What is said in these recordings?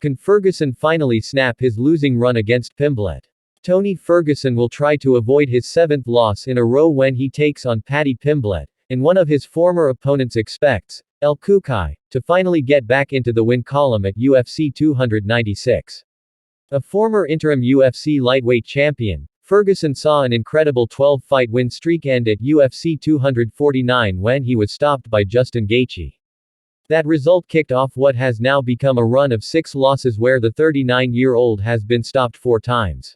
Can Ferguson finally snap his losing run against Pimblett? Tony Ferguson will try to avoid his 7th loss in a row when he takes on Paddy Pimblett, and one of his former opponents expects, Cucuy, to finally get back into the win column at UFC 296. A former interim UFC lightweight champion, Ferguson saw an incredible 12-fight win streak end at UFC 249 when he was stopped by Justin Gaethje. That result kicked off what has now become a run of 6 losses where the 39-year-old has been stopped 4 times.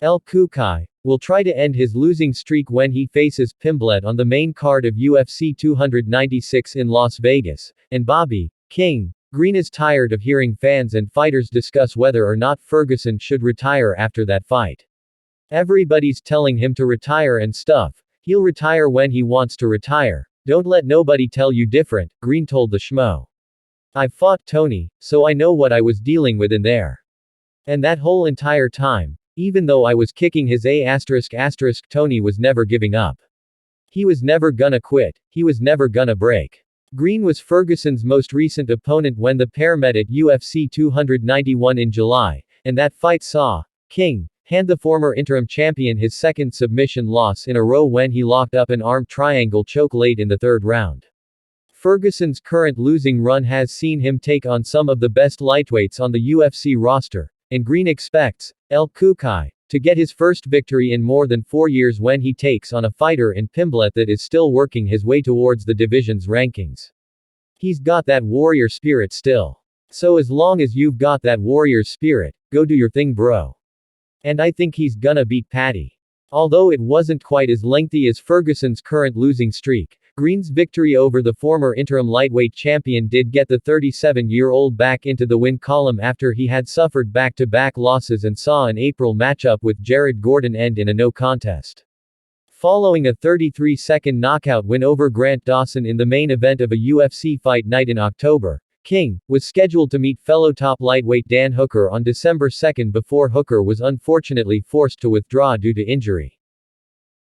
Cucuy will try to end his losing streak when he faces Pimblett on the main card of UFC 296 in Las Vegas, and Bobby King Green is tired of hearing fans and fighters discuss whether or not Ferguson should retire after that fight. Everybody's telling him to retire and stuff. He'll retire when he wants to retire. Don't let nobody tell you different, Green told the Schmo. I've fought Tony, so I know what I was dealing with in there. And that whole entire time, even though I was kicking his Tony was never giving up. He was never gonna quit, he was never gonna break. Green was Ferguson's most recent opponent when the pair met at UFC 291 in July, and that fight saw King hand the former interim champion his 2nd submission loss in a row when he locked up an arm triangle choke late in the 3rd round. Ferguson's current losing run has seen him take on some of the best lightweights on the UFC roster, and Green expects Cucuy to get his first victory in more than 4 years when he takes on a fighter in Pimblett that is still working his way towards the division's rankings. He's got that warrior spirit still. So as long as you've got that warrior spirit, go do your thing, bro. And I think he's gonna beat Paddy. Although it wasn't quite as lengthy as Ferguson's current losing streak, Green's victory over the former interim lightweight champion did get the 37-year-old back into the win column after he had suffered back-to-back losses and saw an April matchup with Jared Gordon end in a no contest. Following a 33-second knockout win over Grant Dawson in the main event of a UFC Fight Night in October, King was scheduled to meet fellow top lightweight Dan Hooker on December 2 before Hooker was unfortunately forced to withdraw due to injury.